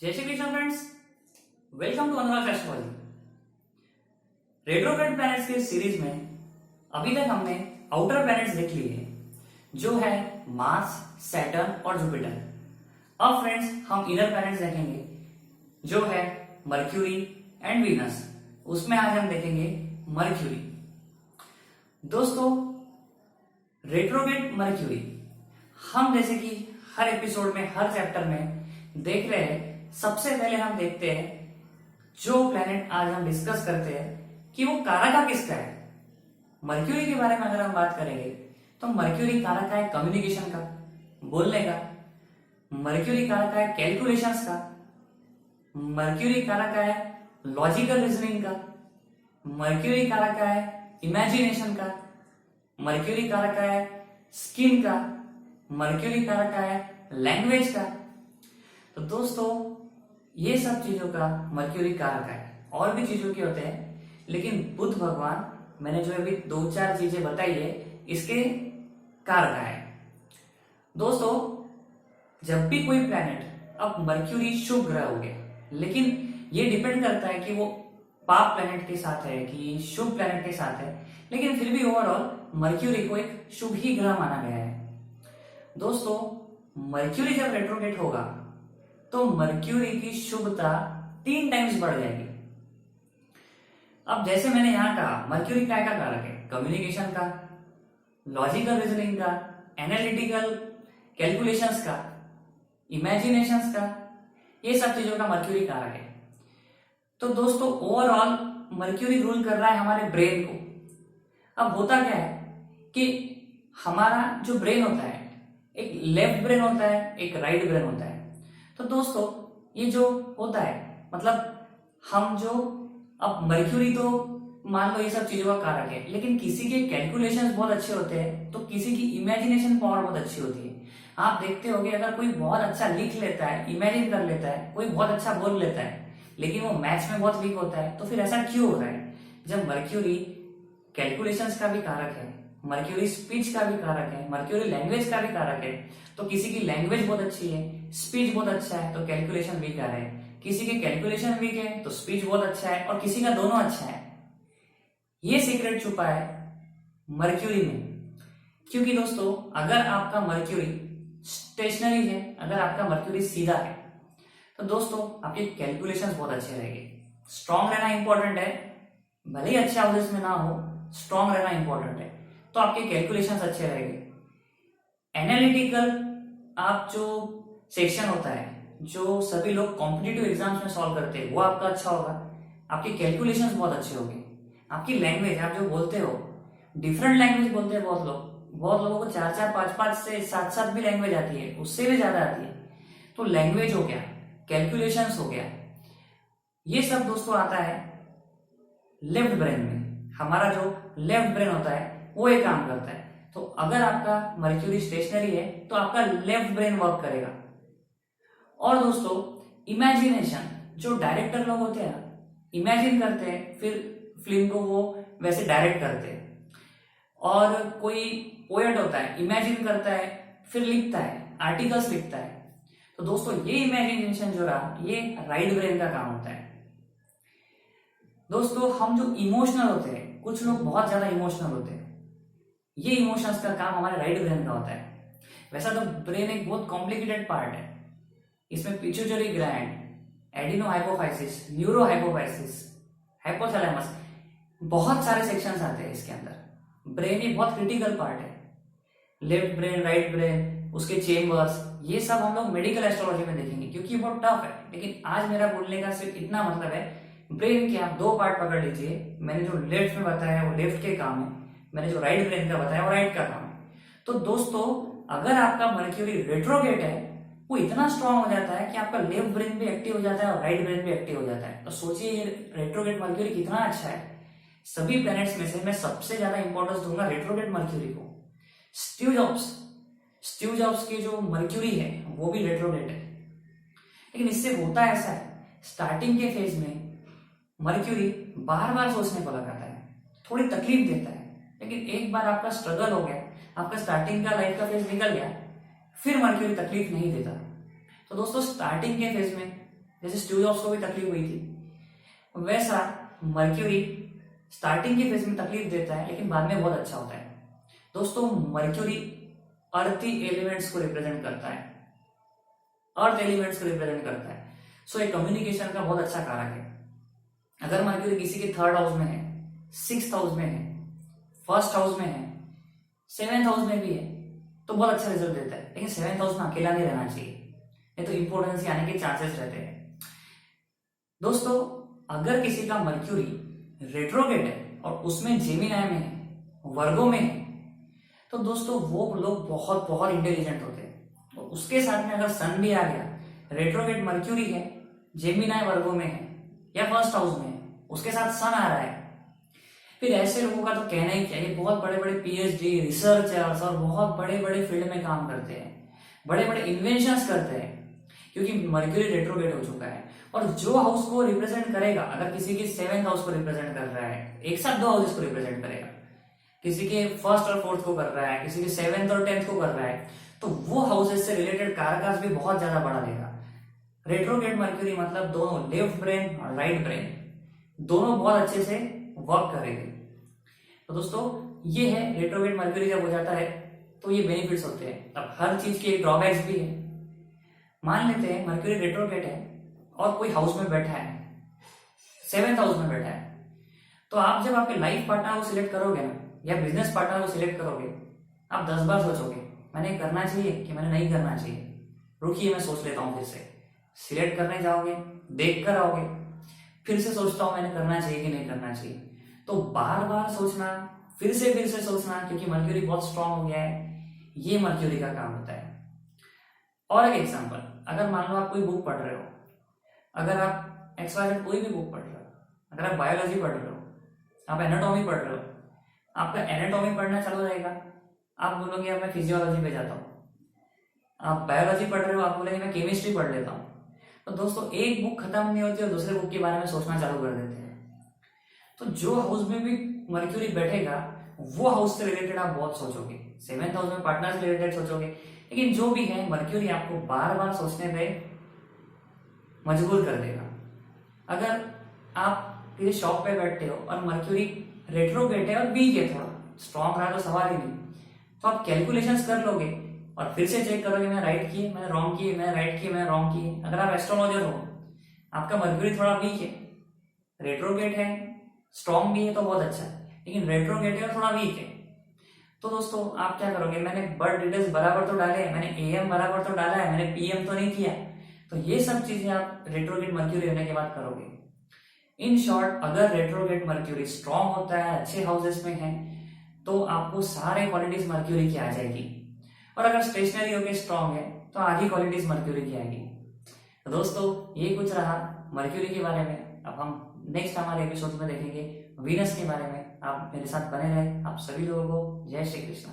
जय श्री कृष्ण friends, welcome to Anurag astrology. Retrograde planets के सीरीज में अभी तक हमने आउटर प्लैनेट्स देख लिए हैं, जो है मार्स, सैटर्न और जुपिटर। अब फ्रेंड्स हम इनर प्लैनेट्स देखेंगे, जो है मर्क्यूरी एंड वीनस। उसमें आज हम देखेंगे मर्क्यूरी। दोस्तों, रेट्रोग्रेड मर्क्यूरी हम जैसे कि हर एपिसोड में, हर चैप्टर में देख रहे हैं। सबसे पहले हम देखते हैं जो प्लेनेट आज हम डिस्कस करते हैं कि वो कारक किसका है। मर्क्यूरी के बारे में अगर हम बात करेंगे तो मर्क्यूरी कारक है कम्युनिकेशन का, बोलने का। मर्क्यूरी कारक है कैलकुलेशंस का। मर्क्यूरी कारक है लॉजिकल रीजनिंग का। मर्क्यूरी कारक है इमेजिनेशन का। मर्क्यूरी कारक है स्किन का। मर्क्यूरी कारक है लैंग्वेज का। तो दोस्तों, ये सब चीजों का मर्क्यूरी कारक है। और भी चीजों के होते हैं, लेकिन बुध भगवान, मैंने जो अभी 2-4 चीजें बताई है, इसके कारक है। दोस्तों, जब भी कोई प्लैनेट, अब मर्क्यूरी शुभ ग्रह हो गया, लेकिन ये डिपेंड करता है कि वो पाप प्लैनेट के साथ है कि शुभ प्लैनेट के साथ है, लेकिन फिर भी ओवरऑल मर्क्यूरी को एक शुभ ही ग्रह माना गया है। दोस्तों, मर्क्यूरी जब रेट्रोग्रेड होगा तो मर्क्यूरी की शुभता 3 टाइम्स बढ़ जाएगी। अब जैसे मैंने यहां कहा, मर्क्यूरी क्या का कारक है? कम्युनिकेशन का, लॉजिकल रीजनिंग का, एनालिटिकल कैलकुलेशंस का, इमेजिनेशंस का, ये सब चीजों का मर्क्यूरी कारक है। तो दोस्तों, ओवरऑल मर्क्यूरी रूल कर रहा है हमारे ब्रेन को। अब होता क्या है कि हमारा जो ब्रेन होता है, एक लेफ्ट ब्रेन होता है, एक राइट ब्रेन होता है। तो दोस्तों, ये जो होता है, मतलब हम जो, अब मर्क्यूरी तो मान लो ये सब चीजों का कारक है, लेकिन किसी के कैलकुलेशंस बहुत अच्छे होते हैं तो किसी की इमेजिनेशन पावर बहुत अच्छी होती है। आप देखते होंगे, अगर कोई बहुत अच्छा लिख लेता है, इमेजिन कर लेता है, कोई बहुत अच्छा बोल लेता है, लेकिन वो मैथ्स में बहुत वीक होता है, तो फिर ऐसा क्यों हो रहा है? जब मर्क्यूरी कैलकुलेशंस का भी कारक है, मर्क्यूरी स्पीच का भी कारक है, मर्क्यूरी लैंग्वेज का भी कारक है, तो किसी की लैंग्वेज बहुत अच्छी है, स्पीच बहुत अच्छा है, तो कैलकुलेशन वीक आ रहा है। किसी के कैलकुलेशन वीक है तो स्पीच बहुत अच्छा है, और किसी का दोनों अच्छा है। ये सीक्रेट छुपा है मर्क्यूरी में। क्योंकि दोस्तों, अगर आपका मर्क्यूरी स्टेशनरी है, अगर आपका मर्क्यूरी सीधा है, तो दोस्तों आपके कैलकुलेशंस बहुत अच्छे रहेंगे। स्ट्रांग रहना इंपॉर्टेंट है, भले ही अच्छे हाउसेस में ना हो, स्ट्रांग रहना इंपॉर्टेंट है, तो आपके कैलकुलेशंस अच्छे रहेंगे। एनालिटिकल, आप जो सेक्शन होता है, जो सभी लोग कॉम्पिटिटिव एग्जाम्स में सॉल्व करते हैं, वो आपका अच्छा होगा। आपके कैलकुलेशंस बहुत अच्छे होंगे। आपकी लैंग्वेज, आप जो बोलते हो, डिफरेंट लैंग्वेज बोलते हैं बहुत लोग। बहुत लोगों को 4-4, 5-5 से 7-7 भी लैंग्वेज आती है, उससे भी ज्यादा आती है। तो लैंग्वेज हो गया, कैलकुलेशंस हो गया, ये सब दोस्तों आता है लेफ्ट ब्रेन में। हमारा जो लेफ्ट ब्रेन होता है वो ये काम करता है। तो अगर आपका मर्क्यूरी स्टेशनरी है तो आपका लेफ्ट ब्रेन वर्क करेगा। और दोस्तों, इमेजिनेशन, जो डायरेक्टर लोग होते हैं ना, इमेजिन करते हैं, फिर फिल्म को वो वैसे डायरेक्ट करते हैं। और कोई पोएट होता है, इमेजिन करता है, फिर लिखता है, आर्टिकल्स लिखता है। तो दोस्तों, ये इमेजिनेशन जो रहा, ये राइट ब्रेन का काम होता है। दोस्तों, हम जो इमोशनल होते हैं, कुछ लोग बहुत ज्यादा इमोशनल होते हैं, ये इमोशंस का काम हमारे राइट ब्रेन का होता है। वैसा तो ब्रेन एक बहुत कॉम्प्लिकेटेड पार्ट है। इसमें pituitary gland, adeno hypophysis, neuro hypophysis, hypothalamus, बहुत सारे सेक्शंस आते हैं इसके अंदर। ब्रेन एक बहुत क्रिटिकल पार्ट है। लेफ्ट ब्रेन, राइट ब्रेन, उसके चेम्बर्स, ये सब हम लोग मेडिकल एस्ट्रोलॉजी में देखेंगे, क्योंकि ये बहुत टफ है। लेकिन आज मेरा बोलने का सिर्फ इतना मतलब है, ब्रेन के आप 2 पार्ट पकड़ लीजिए। मैंने जो लेफ्ट में बताया वो लेफ्ट के काम है, मैंने जो राइट ब्रेन का बताया वो राइट का काम है। तो दोस्तों, अगर आपका मर्क्यूरी रेट्रोग्रेड है, वो इतना स्ट्रांग हो जाता है कि आपका लेफ्ट ब्रेन भी एक्टिव हो जाता है और राइट ब्रेन भी एक्टिव हो जाता है। तो सोचिए ये रेट्रोग्रेड मर्क्यूरी कितना अच्छा है। सभी प्लैनेट्स में से मैं सबसे ज्यादा इंपॉर्टेंस दूंगा रेट्रोग्रेड मर्क्यूरी को। स्टीव जॉब्स के जो मर्क्यूरी है वो भी रेट्रोग्रेड है। लेकिन इससे होता ऐसा है, स्टार्टिंग के फेज में मर्क्यूरी बार बार सोचने को लगाता है, थोड़ी तकलीफ देता है। लेकिन एक बार आपका स्ट्रगल हो गया, आपका स्टार्टिंग का लाइफ का फेज निकल गया, फिर मर्क्यूरी तकलीफ नहीं देता। तो दोस्तों, स्टार्टिंग के फेज में जैसे स्टीव जॉब्स को भी तकलीफ हुई थी, वैसा मर्क्यूरी स्टार्टिंग की फेज में तकलीफ देता है लेकिन बाद में बहुत अच्छा होता है। दोस्तों मर्क्यूरी अर्थी एलिमेंट्स को रिप्रेजेंट करता है, अर्थ एलिमेंट्स को रिप्रेजेंट करता है। सो एक कम्युनिकेशन का बहुत अच्छा कारक है। अगर मर्क्यूरी किसी के थर्ड हाउस में है, सिक्स्थ हाउस में है, फर्स्ट हाउस में है, सेवेंथ हाउस में भी है तो बहुत अच्छा रिजल्ट देता है। लेकिन सेवेंथ हाउस में अकेला नहीं रहना चाहिए, नहीं तो इंपॉर्टेंस आने के चांसेस रहते हैं। दोस्तों अगर किसी का मर्क्यूरी रेट्रोगेट है और उसमें जेमिनी में है, वर्गो में है, तो दोस्तों वो लोग बहुत बहुत इंटेलिजेंट होते हैं। और उसके साथ में अगर सन भी आ गया, रेट्रोगेट मर्क्यूरी है, जेमिनी वर्गो में है या फर्स्ट हाउस में है, उसके साथ सन आ रहा है, फिर ऐसे लोगों का तो कहना ही क्या, ये बहुत बड़े बड़े पीएचडी रिसर्चर्स और बहुत बड़े बड़े फील्ड में काम करते हैं, बड़े बड़े इन्वेंशंस करते हैं, क्योंकि मर्क्यूरी रेट्रोगेट हो चुका है। और जो हाउस को रिप्रेजेंट करेगा, अगर किसी के सेवेंथ हाउस को रिप्रेजेंट कर रहा है, एक साथ दो हाउसेस को रिप्रेजेंट करेगा, किसी के फर्स्ट और फोर्थ को कर रहा है, किसी के सेवेंथ और टेंथ को कर रहा है, तो वो हाउसेस से रिलेटेड कारकास भी बहुत ज्यादा बढ़ा देगा। रेट्रोगेट मर्क्यूरी मतलब दोनों लेफ्ट ब्रेन और राइट ब्रेन दोनों बहुत अच्छे से वर्क करेंगे। तो दोस्तों ये है रेट्रोगेट मर्क्यूरी जब हो जाता है तो ये बेनिफिट्स होते हैं। अब हर चीज के ड्रॉबैक्स भी है। मान लेते हैं मर्क्यूरी रेट्रोगेट है और कोई हाउस में बैठा है, सेवेंथ हाउस में बैठा है, तो आप जब आपके लाइफ पार्टनर को सिलेक्ट करोगे ना, या बिजनेस पार्टनर को सिलेक्ट करोगे, आप 10 बार सोचोगे मैंने करना चाहिए कि मैंने नहीं करना चाहिए, रुकिए मैं सोच लेता हूँ। फिर से सिलेक्ट करने जाओगे, देख कर आओगे, फिर से सोचता हूँ मैंने करना चाहिए कि नहीं करना चाहिए। तो बार बार सोचना, फिर से सोचना, क्योंकि मर्क्यूरी बहुत स्ट्रांग हो गया है, ये मर्क्यूरी का काम होता है। और एक एग्जांपल, अगर मान लो आप कोई बुक पढ़ रहे हो, अगर आप XYZ कोई भी बुक पढ़ रहे हो, अगर आप बायोलॉजी पढ़ रहे हो, आप एनाटॉमी पढ़ रहे हो, आपका एनाटॉमी पढ़ना चालू रहेगा, आप बोलोगे अब मैं फिजियोलॉजी पे जाता हूँ। आप बायोलॉजी पढ़ रहे हो, आप बोलेंगे मैं केमिस्ट्री पढ़ लेता हूँ। तो दोस्तों एक बुक खत्म नहीं होती और दूसरे बुक के बारे में सोचना चालू कर देते हैं। तो जो हाउस में भी मर्क्यूरी बैठेगा वो हाउस से रिलेटेड आप बहुत सोचोगे, सेवेंथ हाउस में पार्टनर से रिलेटेड सोचोगे, लेकिन जो भी है मर्क्यूरी आपको बार बार सोचने पे मजबूर कर देगा। अगर आप किसी शॉप पे बैठते हो और मर्क्यूरी रेट्रोगेट है और वीक है, थोड़ा स्ट्रॉन्ग रहा तो सवाल ही नहीं, तो आप कैलकुलेशंस कर लोगे और फिर से चेक करोगे मैंने राइट किए, मैंने रॉन्ग किए, मैंने राइट किए, मैंने रॉन्ग किए। अगर आप एस्ट्रोलॉजर हो, आपका मर्क्यूरी थोड़ा वीक है, रेट्रोगेट है, स्ट्रॉन्ग भी है तो बहुत अच्छा है, लेकिन रेट्रोगेट है और थोड़ा वीक है, तो दोस्तों आप क्या करोगे, मैंने बर्थ डिटेल्स बराबर तो डाले, मैंने AM बराबर तो डाला है, मैंने PM तो नहीं किया। तो ये सब चीजें आप रेट्रोगेट मर्क्यूरी होने के बाद करोगे। इन शॉर्ट, अगर रेट्रोगेट मर्क्यूरी स्ट्रॉन्ग होता है, अच्छे हाउसेस में है, तो आपको सारे क्वालिटीज मर्क्यूरी की आ जाएगी। और अगर स्टेशनरी होकर स्ट्रॉन्ग है तो आधी क्वालिटीज मर्क्यूरी की आएगी। तो दोस्तों ये कुछ रहा मर्क्यूरी के बारे में। अब हम नेक्स्ट हमारे एपिसोड में देखेंगे वीनस के बारे में। आप मेरे साथ बने रहे। आप सभी लोगों को जय श्री कृष्ण।